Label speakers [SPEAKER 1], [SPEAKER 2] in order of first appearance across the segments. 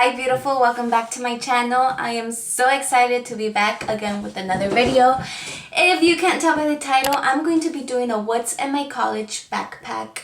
[SPEAKER 1] Hi beautiful, welcome back to my channel. I am so excited to be back again with another video. If you can't tell by the title, I'm going to be doing a what's in my college backpack.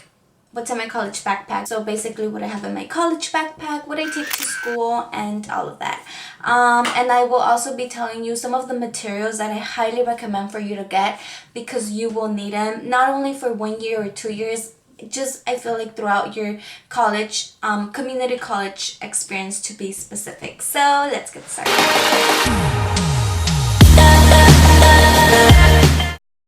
[SPEAKER 1] What's in my college backpack. So basically what I have in my college backpack, what I take to school, and all of that. And I will also be telling you some of the materials that I highly recommend for you to get because you will need them not only for 1 year or 2 years, just I feel like throughout your college, community college experience to be specific. So let's get started.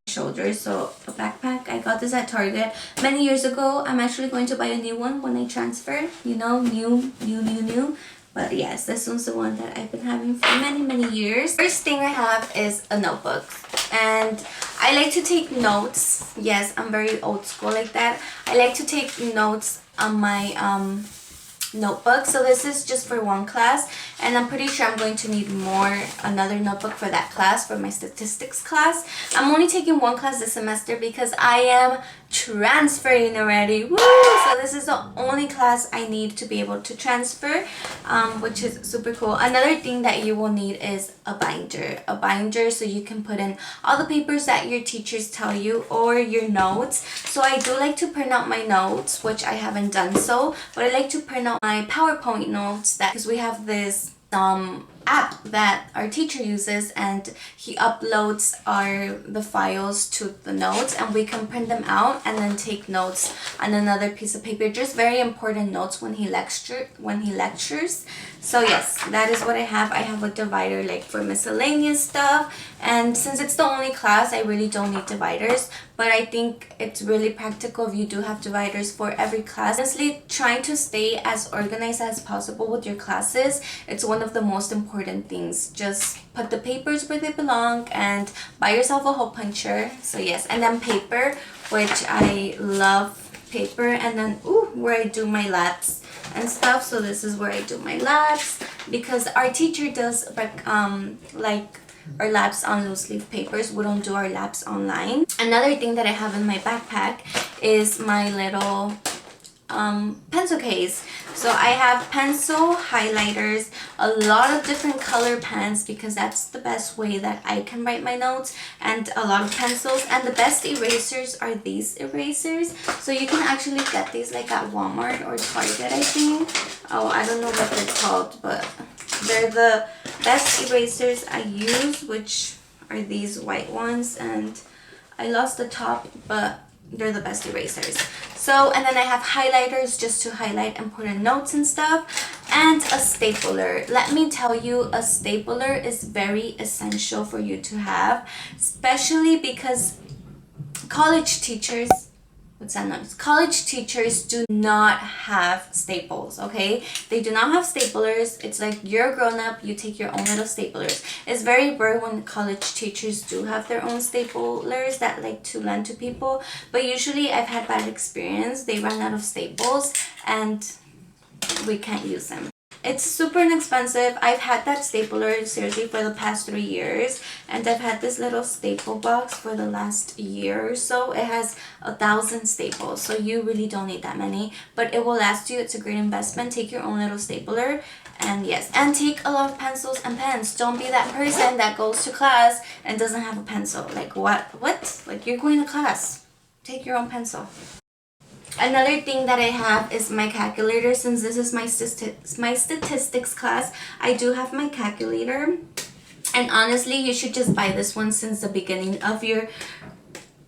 [SPEAKER 1] Shoulders, so a backpack. I got this at Target many years ago. I'm actually going to buy a new one when I transfer, you know, new. But yes, this one's the one that I've been having for many years. First thing I have is a notebook, and I like to take notes. Yes, I'm very old school like that. I like to take notes on my notebook. So this is just for one class, and I'm pretty sure I'm going to need another notebook for that class, for my statistics class. I'm only taking one class this semester because I am transferring already. Woo! So this is the only class I need to be able to transfer, which is super cool. Another thing that you will need is a binder so you can put in all the papers that your teachers tell you, or your notes. So I do like to print out my notes, which I haven't done so, but I like to print out my PowerPoint notes, that because we have this app that our teacher uses, and he uploads the files to the notes, and we can print them out and then take notes on another piece of paper. Just very important notes when he lectures. So yes, that is what I have. I have a divider like for miscellaneous stuff, and since it's the only class, I really don't need dividers, but I think it's really practical if you do have dividers for every class. Honestly, trying to stay as organized as possible with your classes, it's one of the most important things. Just put the papers where they belong and buy yourself a hole puncher. So yes, and then paper, which I love paper, and then where I do my labs and stuff. So this is where I do my labs because our teacher does like our labs on loose leaf papers. We don't do our labs online. Another thing that I have in my backpack is my little pencil case. So I have pencil, highlighters, a lot of different color pens because that's the best way that I can write my notes, and a lot of pencils. And the best erasers are these erasers. So you can actually get these like at Walmart or Target, I think. Oh, I don't know what they're called, but they're the best erasers I use, which are these white ones, and I lost the top, but they're the best erasers. So, and then I have highlighters just to highlight important notes and stuff, and a stapler. Let me tell you, a stapler is very essential for you to have, especially because college teachers do not have staples, okay? They do not have staplers. It's like you're a grown-up, you take your own little staplers. It's very rare when college teachers do have their own staplers that like to lend to people, but usually I've had bad experience. They run out of staples and we can't use them. It's super inexpensive. I've had that stapler seriously for the past 3 years, and I've had this little staple box for the last year or so. It has 1,000 staples, so you really don't need that many, but it will last you. It's a great investment. Take your own little stapler, and yes, and take a lot of pencils and pens. Don't be that person that goes to class and doesn't have a pencil. Like what? Like, you're going to class. Take your own pencil. Another thing that I have is my calculator. Since this is my statistics class, I do have my calculator. And honestly, you should just buy this one since the beginning of your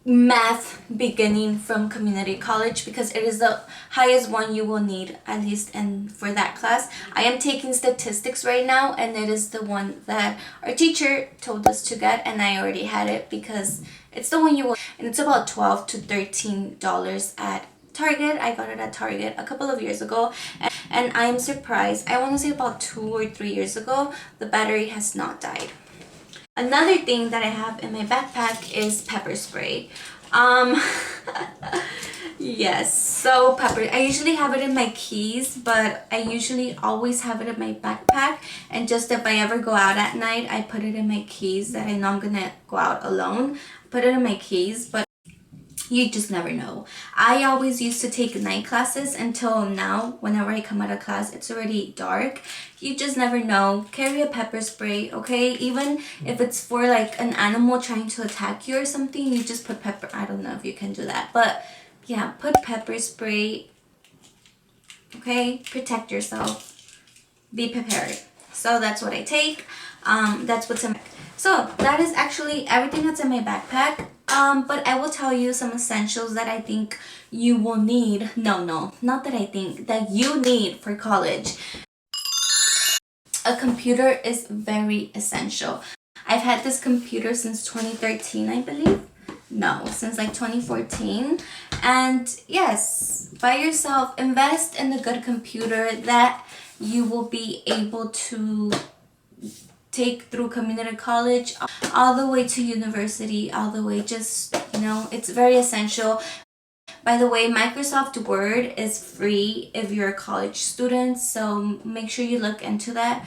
[SPEAKER 1] math beginning from community college, because it is the highest one you will need, at least for that class. I am taking statistics right now, and it is the one that our teacher told us to get, and I already had it because it's the one you will, and it's about $12 to $13 at Target. I got it at Target a couple of years ago, and I'm surprised. I want to say about 2 or 3 years ago, the battery has not died. Another thing that I have in my backpack is pepper spray. Yes, so pepper. I usually have it in my keys, but I usually always have it in my backpack, and just if I ever go out at night, I put it in my keys that I know I'm gonna go out alone. Put it in my keys, but You just never know. I always used to take night classes until now. Whenever I come out of class, it's already dark. You just never know. Carry a pepper spray, okay? Even if it's for like an animal trying to attack you or something, you just put pepper. I don't know if you can do that, but yeah, put pepper spray, okay? Protect yourself. Be prepared. So that's what I take. That's what's in. So that is actually everything that's in my backpack. But I will tell you some essentials that I think you will need. No, not that I think, that you need for college. A computer is very essential. I've had this computer since 2013, I believe. No, since like 2014. And yes, buy yourself, invest in a good computer that you will be able to take through community college all the way to university, all the way, just, you know, it's very essential. By the way, Microsoft Word is free if you're a college student, so make sure you look into that.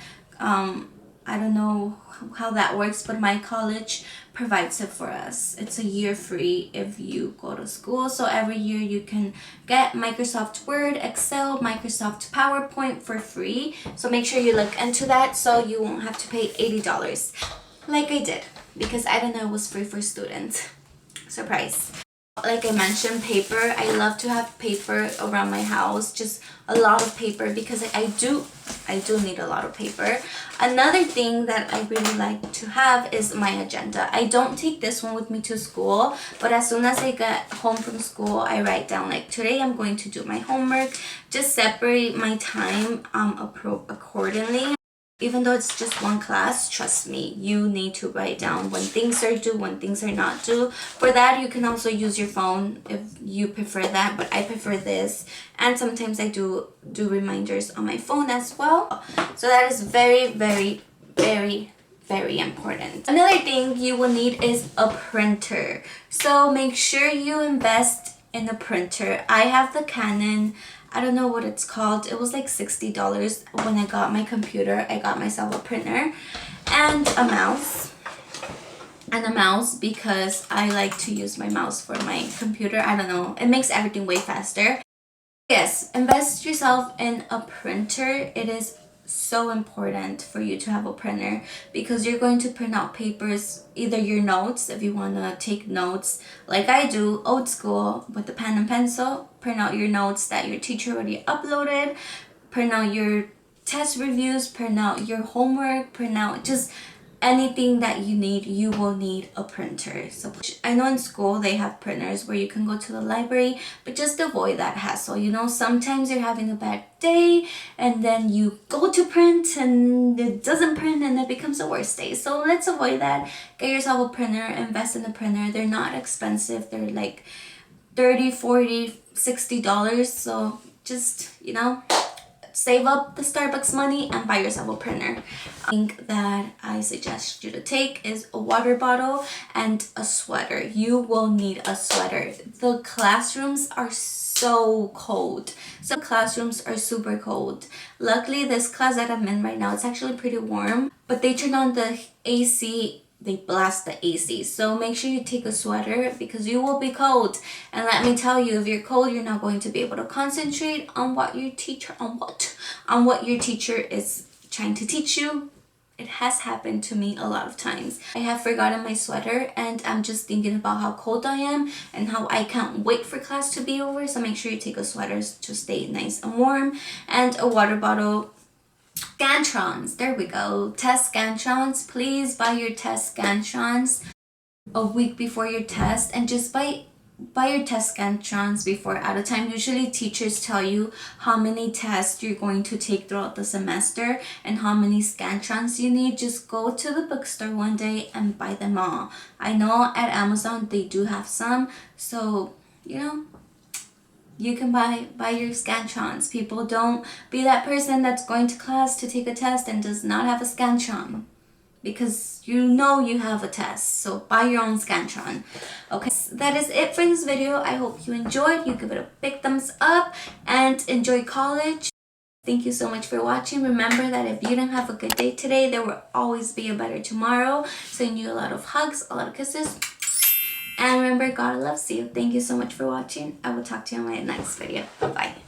[SPEAKER 1] I don't know how that works, but my college provides it for us. It's a year free if you go to school. So every year you can get Microsoft Word, Excel, Microsoft PowerPoint for free. So make sure you look into that so you won't have to pay $80 like I did, because I didn't know it was free for students. Surprise. Like I mentioned, paper. I love to have paper around my house, just a lot of paper, because I do need a lot of paper. Another thing that I really like to have is my agenda. I don't take this one with me to school, but as soon as I get home from school, I write down like, today I'm going to do my homework. Just separate my time accordingly. Even though it's just one class, trust me, you need to write down when things are due, when things are not due. For that, you can also use your phone if you prefer that, but I prefer this. And sometimes I do reminders on my phone as well. So that is very, very, very, very important. Another thing you will need is a printer. So make sure you invest in a printer. I have the Canon. I don't know what it's called. It was like $60 when I got my computer. I got myself a printer and a mouse. And a mouse because I like to use my mouse for my computer. I don't know. It makes everything way faster. Yes, invest yourself in a printer. It is so important for you to have a printer because you're going to print out papers, either your notes if you want to take notes like I do old school with the pen and pencil. Print out your notes that your teacher already uploaded, print out your test reviews, print out your homework, print out just anything that you need. You will need a printer. So I know in school they have printers where you can go to the library, but just avoid that hassle. You know, sometimes you're having a bad day and then you go to print and it doesn't print and it becomes a worse day. So let's avoid that. Get yourself a printer, invest in a printer. They're not expensive. They're like $30, $40, $60. So just, you know, save up the Starbucks money and buy yourself a printer. Thing that I suggest you to take is a water bottle and a sweater. You will need a sweater. The classrooms are so cold. Some classrooms are super cold. Luckily, this class that I'm in right now, it's actually pretty warm, but they turn on the AC. They blast the AC, so make sure you take a sweater because you will be cold. And let me tell you, if you're cold, you're not going to be able to concentrate on what your teacher is trying to teach you. It has happened to me a lot of times. I have forgotten my sweater and I'm just thinking about how cold I am and how I can't wait for class to be over. So make sure you take a sweater to stay nice and warm, and a water bottle. Scantrons, there we go. Test Scantrons. Please buy your test Scantrons a week before your test, and just buy your test Scantrons before out of time. Usually teachers tell you how many tests you're going to take throughout the semester and how many Scantrons you need. Just go to the bookstore one day and buy them all. I know at Amazon they do have some, so you know, you can buy your Scantrons. People, don't be that person that's going to class to take a test and does not have a Scantron, because you know you have a test. So buy your own Scantron. Okay, that is it for this video. I hope you enjoyed. You give it a big thumbs up and enjoy college. Thank you so much for watching. Remember that if you didn't have a good day today, there will always be a better tomorrow. Sending you a lot of hugs, a lot of kisses. And remember, God loves you. Thank you so much for watching. I will talk to you in my next video. Bye-bye.